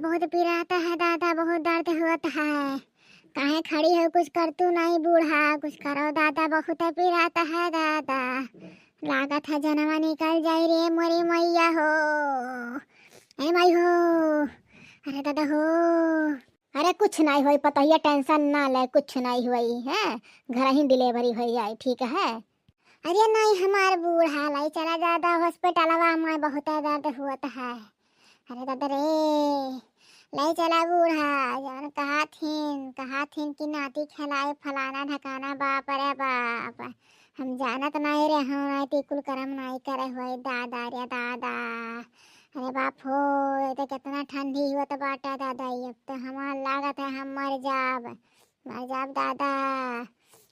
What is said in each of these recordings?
बहुत पीराता है दादा, बहुत दर्द होता है। काहे खड़ी हो, कुछ कर तू नहीं बूढ़ा, कुछ करो दादा, बहुत पीराता है दादा। लागत है जनवा निकल जाई रे मोरी मैया हो, ए माई हो, अरे दादा हो। अरे कुछ नहीं हुई, पता ही टेंशन ना ले, कुछ नहीं हुई है, घर ही डिलीवरी हो जाए, ठीक है। अरे नहीं हमार बूढ़ा लाई चला ज्यादा हॉस्पिटल में, बहुत दर्द होता है। अरे दादा रे, लाई चला बूढ़ा, जान कहा थीन कि नाती खिलाए फलाना ढकाना, बाप रे बाप, हम जानत नहीं रे, हम नहीं कुल कर्म नहीं करे हुए दादा रे दादा। अरे बाप हो, ये तो कितना ठंडी हुआ बाटा दादा, अब तो हमार लागत है हम मर जाब दादा,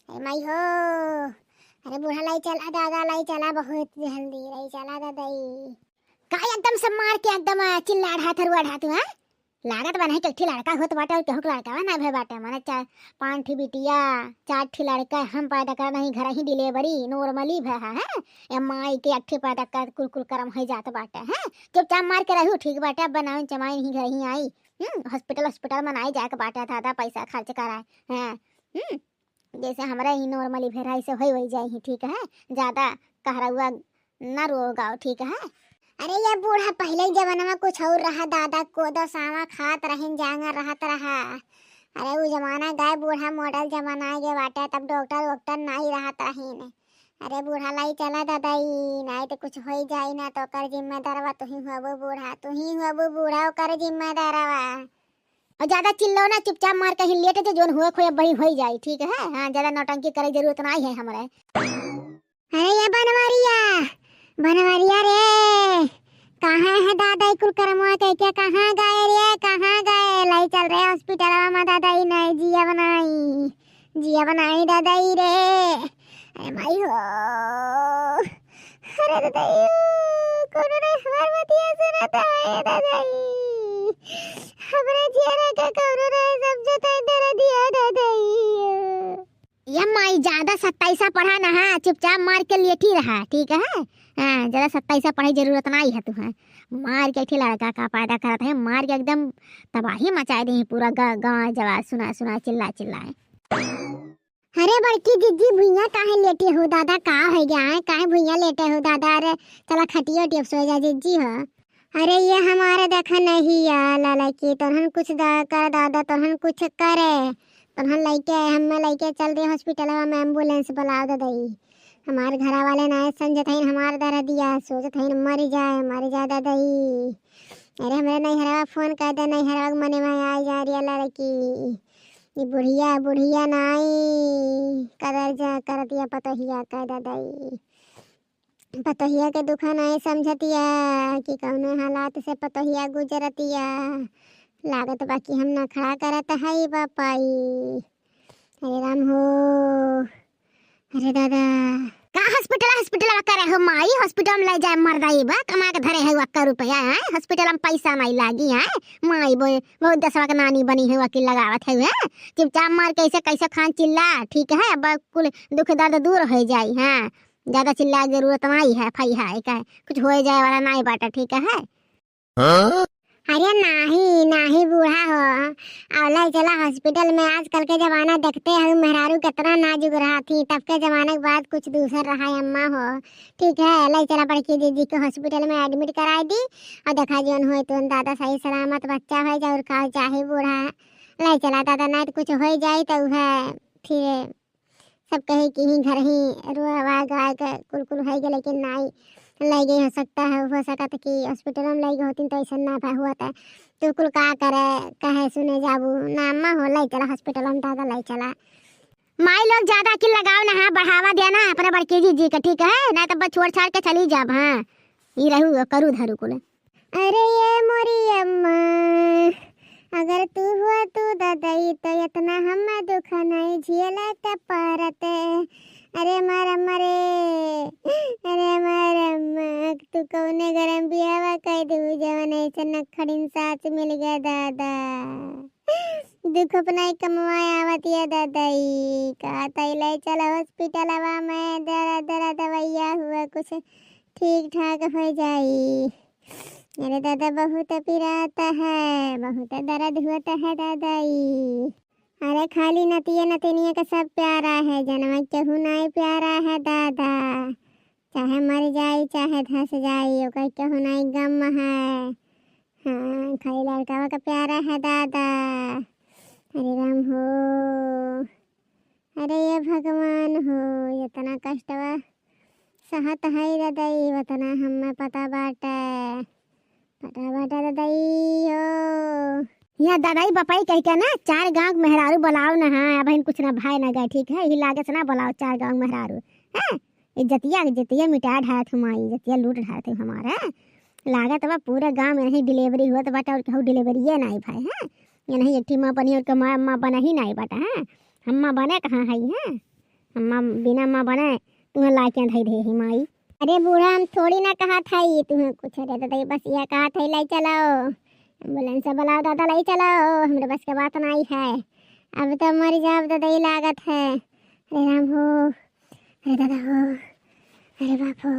अरे माई हो। अरे बूढ़ा लाई चला दादा, लाई चला बहुत जल्दी, लाई चला दादा। का एकदम से मार के एकदम चिल्ला रहा तू है, लागत बना है कि लड़का होत बाटा, और केहू लड़का ना भाई बाटा, माने 4-5 ठी बिटिया, 4 ठी लड़का हम पैदा कर नहीं, घर ही डिलीवरी नॉर्मली भे है या माई के 8 पैदा कर, कुल कर्म हो जात बाटा है। चुपचाप मार के रहू, ठीक बाटा, बनाई चमाई ही घर ही आई, हॉस्पिटल मनाई जाके बाटा था पैसा खर्च कराए हैं। जैसे हमारा ही नॉर्मली भेरा ऐसे हो जाए ही, ठीक है, ज्यादा कहरा हुआ ना रोगाओ, ठीक है। अरे ये बूढ़ा पहले जमाना में कुछ और रहा दादा, कोदो सावा खात रहिन, जांगर रहत रहा। अरे वो जमाना गए, बूढ़ा मॉडल जमाना के बाटे, तब डॉक्टर नहीं रहत रहिन। अरे बूढ़ा लाई चला दादा, नहीं तो कुछ हो जाए ना तो कर जिम्मेदारवा तू ही हुआ बूढ़ा, तू ही हुआ बूढ़ा, कर जिम्मेदारवा। और ज्यादा चिल्लो ना, चुपचाप मार के लेटे तो जोन हुए खोया बही हो जाए, ठीक है। हाँ, ज्यादा नौटंकी करे जरूरत नहीं है हमारे। अरे ये बनवारिया रे, कहाँ है दादा, कुल करमवा के क्या, कहाँ गए रे, कहाँ गए, लाई चल रहे हॉस्पिटल में दादा, नहीं जिया बनाई दादा रे, अरे माई हो। अरे दादा कौन रे हमार बतिया सुनाता है दादा, हमरा जिया का कौन रे समझता है तेरा दिया दादा। ये माई ज्यादा 27 पढ़ा ना है, चुपचाप मार के लेटी रहा, ठीक है। हाँ, ज्यादा 27 पढ़ाई जरूरत नहीं है तुम्हें, मार के लड़का का पैदा करता है, मार के एकदम तबाही मचा दे पूरा गाँव जवाब, सुना चिल्लाए। अरे बड़की दीदी भुइया काहे लेटे हो दादा, का हो गया है, काहे भुइया लेटे हो दादा, अरे चला खटियो टिप सो जा जीजी हो। अरे ये हमारे देखा नहीं लाला की तोहन कुछ कर दादा, तोहन कुछ करे, तोहन लइके चल रहे हॉस्पिटल में, एम्बुलेंस बुलाओ दादा। हमारे घर वाले ना समझत हईन, हमार दर्द दिया सोचत हईन मर जाए दादा। अरे हमारे नैहरवा फोन कर दे, नैहरवा मने में आ जा रही लड़की, ये बुढ़िया नाई कर दिया पतोहिया का दादा, पतोहिया के दुखा नहीं समझतिया कि कौनो हालात से पतोहिया गुजरतिया, लागत बाकी हम ना खड़ा करत है बापाई। अरे राम हो, अरे दादा का हॉस्पिटल करे हो माई, हॉस्पिटल में ले जाए मरदाई बा, कमा के धरे है 1 रुपया है, हॉस्पिटल में पैसा नहीं लागी है माई, बहुत 10 का नानी बनी है, वकील लगावत है, चुपचाप मार कैसे खान चिल्ला, ठीक है, अब कुल दुख दर्द दूर हो जाए। हाँ, ज्यादा चिल्ला जरूरत नहीं है, फई है कुछ हो जाए वाला नहीं बाटा, ठीक है। अरे नहीं बूढ़ा हो, औला चला हॉस्पिटल में, आजकल के जमाना देखते हैं मेहरारू कितना नाजुक रहा थी, तब के जमाने के बाद कुछ दूसर रहा अम्मा हो, ठीक है। लाई चला बड़की दीदी को हॉस्पिटल में एडमिट कराई दी, और देखा जोन हो तो दादा सही सलामत बच्चा हो जाए, और का चाहे बूढ़ा लाई चला दादा, नहीं तो कुछ हो जाए तो है फिर सब कहे कि ही घर ही रुआ गाय के कुल है गए, लेकिन नहीं लाई गई, हो सकता कि हॉस्पिटल में लाई गई होती तो ऐसा ना हुआ था, तो कुल का करे कहे सुने जाबू ना अम्मा हो, लाई चला हॉस्पिटल में दादा, लाई चला। माई लोग ज्यादा की लगाओ ना, हाँ बढ़ावा देना अपने बड़की जी का, ठीक है, ना तो बस छोड़ छाड़ के चली जाब। हाँ, ये रहू करू धरू कुल। अरे ये मोरी अम्मा, अगर तू हुआ तू दादाई तो इतना हम दुख नहीं झेला पारते। अरे मारम्मा रे, अरे मारम्मा, तू कौने गरम बियावा कह दू जवन ऐसे नखड़िन सास मिल गया दादा, दुख अपना कमवाया आवतिया दादाई, का तैले चला हॉस्पिटल में, दरा दवाइया हुआ कुछ ठीक ठाक हो जाई। अरे दादा बहुत पिराता है, बहुत दर्द होता है दादाई। अरे खाली नतिया नतनिया का सब प्यारा है, जनवा केहू नहीं प्यारा है दादा। चाहे मर जाए चाहे धस जाए ओकर केहू नहीं गम है। हाँ खाली लड़कावा का प्यारा है दादा। अरे राम हो, अरे ये भगवान हो, इतना कष्टवा सहत है दादाई, उतना हमें पता बाटे दादाई हो। यहाँ दादाई बपाई कह के ना 4 गांव मेहरारू बुलाओ ना। हाँ अब कुछ ना भाई ना गए, ठीक है, ही लागे से ना बुलाओ 4 गांव मेहरारू। है इज्जतिया मिटा ढाया थे, माई इज्जतिया लूट ढाया थे हमारा। लागत बा पूरे गांव में नहीं डिलीवरी हुआ तो बाटा, और कहूँ डिलीवरी ये नहीं भाई। है ये नहीं एक माँ बनी और माँ माँ बना ही नहीं बाटा। है हम माँ बने कहाँ है? हैं हम माँ बिना माँ बने तुम्हें लाके धई दे ही माई। अरे बूढ़ा हम थोड़ी ना कहा था ये तुम्हें कुछ, अरे दादा बस यह कहा था लाई चलाओ, एम्बुलेंस से बुलाओ दादा लाई चलाओ, हमारे बस के बात नहीं है। अब तो मर जाओ दादा ही लागत है। अरे राम हो, अरे दादा हो, अरे बाप हो।